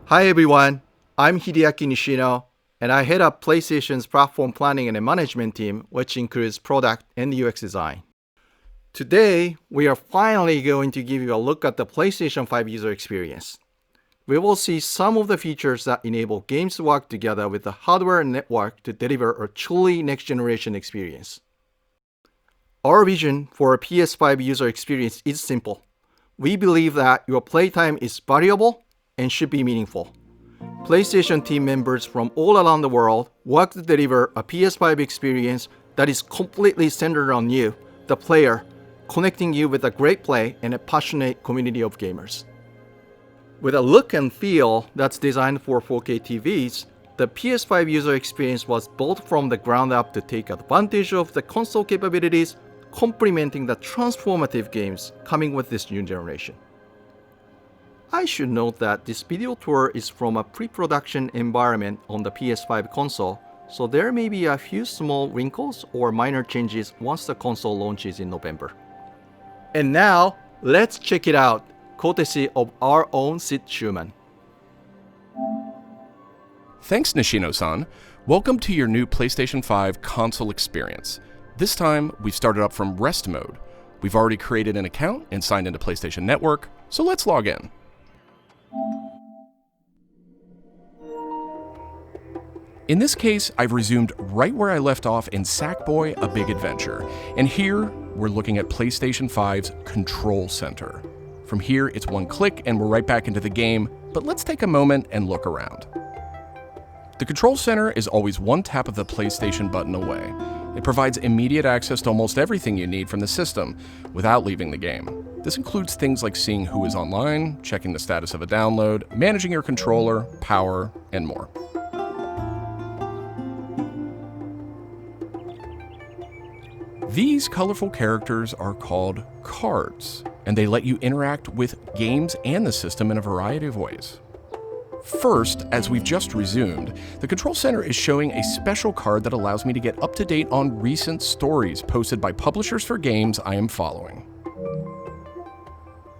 Hi everyone, I'm Hideaki Nishino, and I head up PlayStation's platform planning and management team, which includes product and UX design. Today, we are finally going to give you a look at the PlayStation 5 user experience. We will see some of the features that enable games to work together with the hardware and network to deliver a truly next-generation experience. Our vision for a PS5 user experience is simple. We believe that your playtime is valuable and should be meaningful. PlayStation team members from all around the world work to deliver a PS5 experience that is completely centered on you, the player, connecting you with a great play and a passionate community of gamers. With a look and feel that's designed for 4K TVs, the PS5 user experience was built from the ground up to take advantage of the console capabilities, complementing the transformative games coming with this new generation. I should note that this video tour is from a pre-production environment on the PS5 console, so there may be a few small wrinkles or minor changes once the console launches in November. And now, let's check it out, courtesy of our own Sid Schumann. Thanks, Nishino-san. Welcome to your new PlayStation 5 console experience. This time, we've started up from rest mode. We've already created an account and signed into PlayStation Network, so let's log in. In this case, I've resumed right where I left off in Sackboy: A Big Adventure, and here we're looking at PlayStation 5's Control Center. From here, it's one click and we're right back into the game, but let's take a moment and look around. The Control Center is always one tap of the PlayStation button away. It provides immediate access to almost everything you need from the system without leaving the game. This includes things like seeing who is online, checking the status of a download, managing your controller, power, and more. These colorful characters are called cards, and they let you interact with games and the system in a variety of ways. First, as we've just resumed, the Control Center is showing a special card that allows me to get up to date on recent stories posted by publishers for games I am following.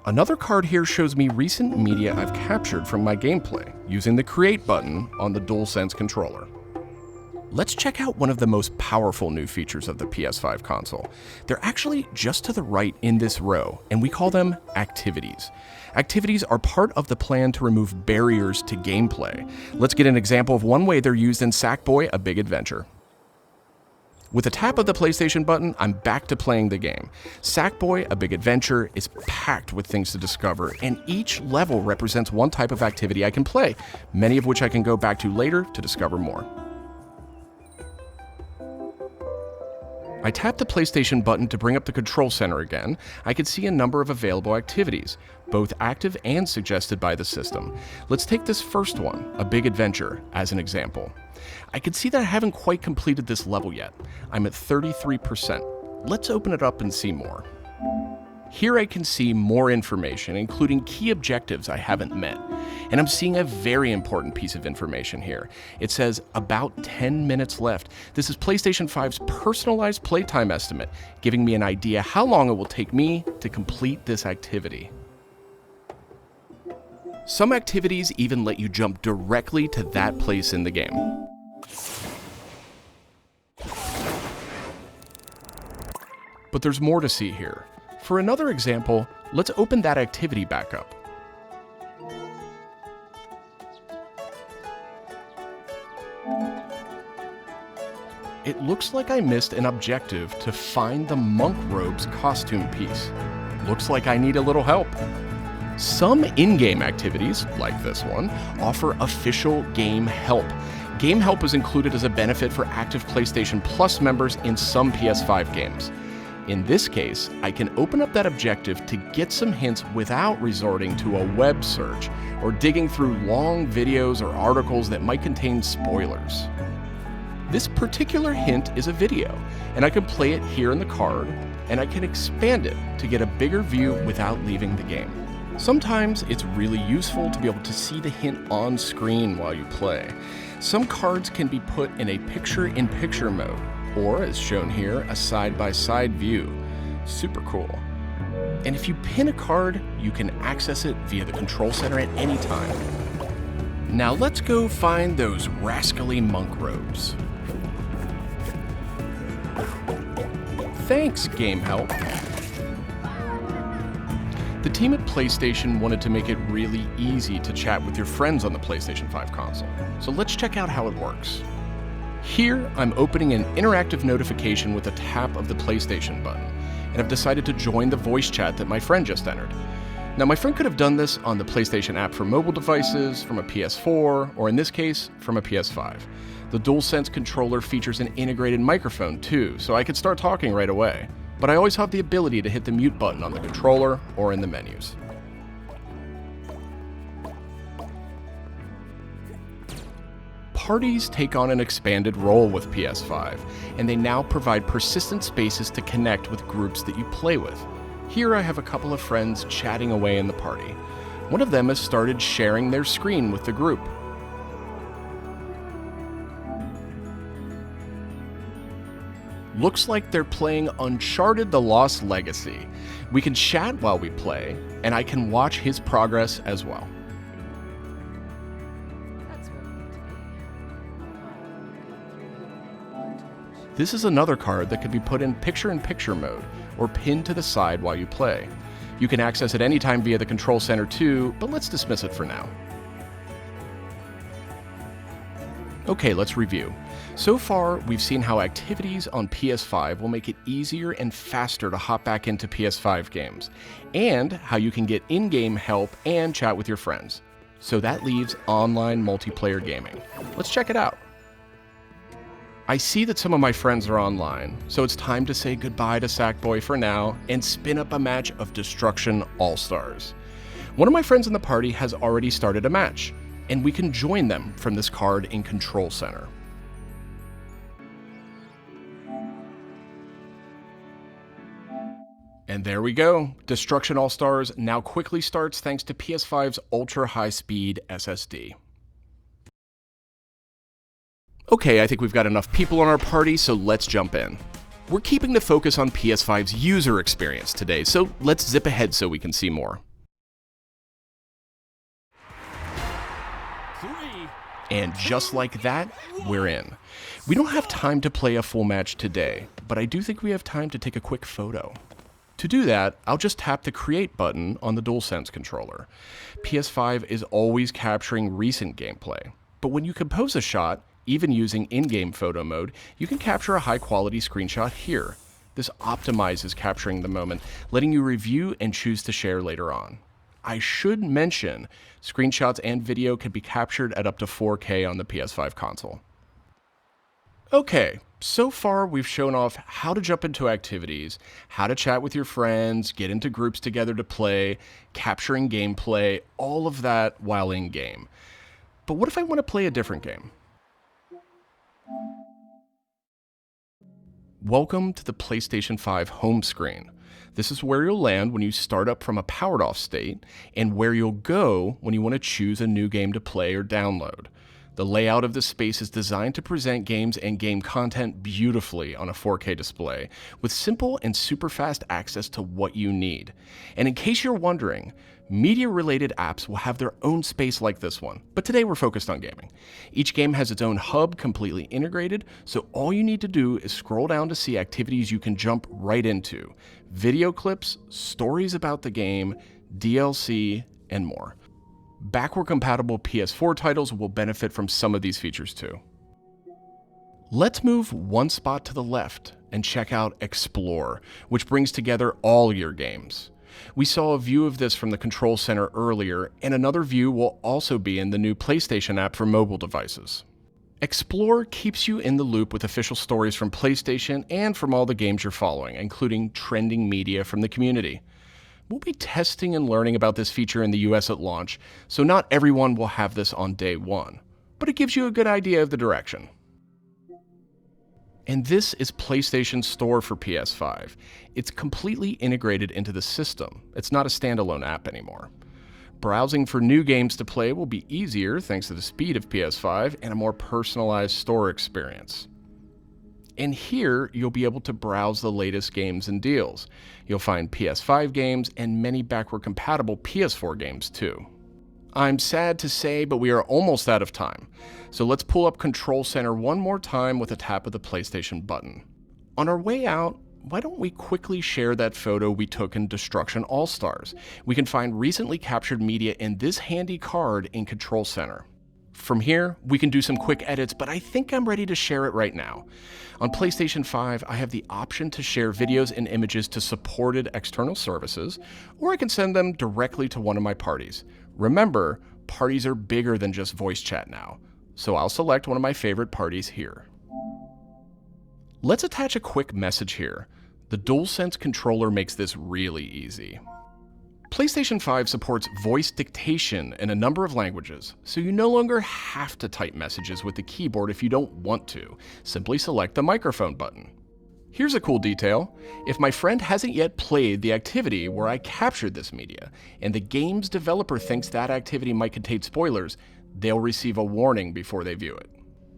Another card here shows me recent media I've captured from my gameplay using the Create button on the DualSense controller. Let's check out one of the most powerful new features of the PS5 console. They're actually just to the right in this row, and we call them activities. Activities are part of the plan to remove barriers to gameplay. Let's get an example of one way they're used in Sackboy: A Big Adventure. With a tap of the PlayStation button, I'm back to playing the game. Sackboy: A Big Adventure is packed with things to discover, and each level represents one type of activity I can play, many of which I can go back to later to discover more. I tap the PlayStation button to bring up the Control Center again. I can see a number of available activities, both active and suggested by the system. Let's take this first one, A Big Adventure, as an example. I can see that I haven't quite completed this level yet. I'm at 33%. Let's open it up and see more. Here I can see more information, including key objectives I haven't met. And I'm seeing a very important piece of information here. It says about 10 minutes left. This is PlayStation 5's personalized playtime estimate, giving me an idea how long it will take me to complete this activity. Some activities even let you jump directly to that place in the game. But there's more to see here. For another example, let's open that activity back up. It looks like I missed an objective to find the monk robe's costume piece. Looks like I need a little help. Some in-game activities, like this one, offer official game help. Game help is included as a benefit for active PlayStation Plus members in some PS5 games. In this case, I can open up that objective to get some hints without resorting to a web search or digging through long videos or articles that might contain spoilers. This particular hint is a video, and I can play it here in the card, and I can expand it to get a bigger view without leaving the game. Sometimes it's really useful to be able to see the hint on screen while you play. Some cards can be put in a picture-in-picture mode, or as shown here, a side-by-side view. Super cool. And if you pin a card, you can access it via the Control Center at any time. Now let's go find those rascally monk robes. Thanks, Game Help. The team at PlayStation wanted to make it really easy to chat with your friends on the PlayStation 5 console, so let's check out how it works. Here, I'm opening an interactive notification with a tap of the PlayStation button, and I've decided to join the voice chat that my friend just entered. Now, my friend could have done this on the PlayStation app for mobile devices, from a PS4, or in this case, from a PS5. The DualSense controller features an integrated microphone too, so I could start talking right away. But I always have the ability to hit the mute button on the controller or in the menus. Parties take on an expanded role with PS5, and they now provide persistent spaces to connect with groups that you play with. Here I have a couple of friends chatting away in the party. One of them has started sharing their screen with the group. Looks like they're playing Uncharted: The Lost Legacy. We can chat while we play, and I can watch his progress as well. This is another card that could be put in picture-in-picture mode, or pinned to the side while you play. You can access it anytime via the control center too, but let's dismiss it for now. Okay, let's review. So far, we've seen how activities on PS5 will make it easier and faster to hop back into PS5 games, and how you can get in-game help and chat with your friends. So that leaves online multiplayer gaming. Let's check it out. I see that some of my friends are online, so it's time to say goodbye to Sackboy for now and spin up a match of Destruction All-Stars. One of my friends in the party has already started a match, and we can join them from this card in Control Center. And there we go. Destruction All-Stars now quickly starts thanks to PS5's ultra-high-speed SSD. Okay, I think we've got enough people on our party, so let's jump in. We're keeping the focus on PS5's user experience today, so let's zip ahead so we can see more. And just like that, we're in. We don't have time to play a full match today, but I do think we have time to take a quick photo. To do that, I'll just tap the Create button on the DualSense controller. PS5 is always capturing recent gameplay, but when you compose a shot, even using in-game photo mode, you can capture a high-quality screenshot here. This optimizes capturing the moment, letting you review and choose to share later on. I should mention, screenshots and video can be captured at up to 4K on the PS5 console. Okay, so far we've shown off how to jump into activities, how to chat with your friends, get into groups together to play, capturing gameplay, all of that while in-game. But what if I want to play a different game? Welcome to the PlayStation 5 home screen. This is where you'll land when you start up from a powered off state, and where you'll go when you want to choose a new game to play or download. The layout of this space is designed to present games and game content beautifully on a 4K display, with simple and super fast access to what you need. And in case you're wondering, media-related apps will have their own space like this one, but today we're focused on gaming. Each game has its own hub completely integrated, so all you need to do is scroll down to see activities you can jump right into. Video clips, stories about the game, DLC, and more. Backward-compatible PS4 titles will benefit from some of these features too. Let's move one spot to the left and check out Explore, which brings together all your games. We saw a view of this from the Control Center earlier, and another view will also be in the new PlayStation app for mobile devices. Explore keeps you in the loop with official stories from PlayStation and from all the games you're following, including trending media from the community. We'll be testing and learning about this feature in the US at launch, so not everyone will have this on day one, but it gives you a good idea of the direction. And this is PlayStation Store for PS5. It's completely integrated into the system. It's not a standalone app anymore. Browsing for new games to play will be easier thanks to the speed of PS5 and a more personalized store experience. And here, you'll be able to browse the latest games and deals. You'll find PS5 games and many backward-compatible PS4 games too. I'm sad to say, but we are almost out of time. So let's pull up Control Center one more time with a tap of the PlayStation button. On our way out, why don't we quickly share that photo we took in Destruction All-Stars? We can find recently captured media in this handy card in Control Center. From here, we can do some quick edits, but I think I'm ready to share it right now. On PlayStation 5, I have the option to share videos and images to supported external services, or I can send them directly to one of my parties. Remember, parties are bigger than just voice chat now, so I'll select one of my favorite parties here. Let's attach a quick message here. The DualSense controller makes this really easy. PlayStation 5 supports voice dictation in a number of languages, so you no longer have to type messages with the keyboard if you don't want to. Simply select the microphone button. Here's a cool detail. If my friend hasn't yet played the activity where I captured this media, and the game's developer thinks that activity might contain spoilers, they'll receive a warning before they view it.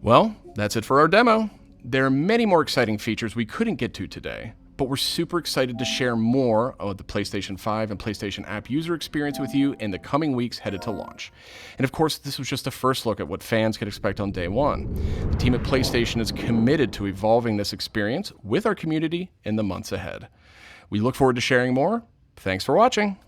Well, that's it for our demo. There are many more exciting features we couldn't get to today, but we're super excited to share more of the PlayStation 5 and PlayStation app user experience with you in the coming weeks headed to launch. And of course, this was just a first look at what fans could expect on day one. The team at PlayStation is committed to evolving this experience with our community in the months ahead. We look forward to sharing more. Thanks for watching.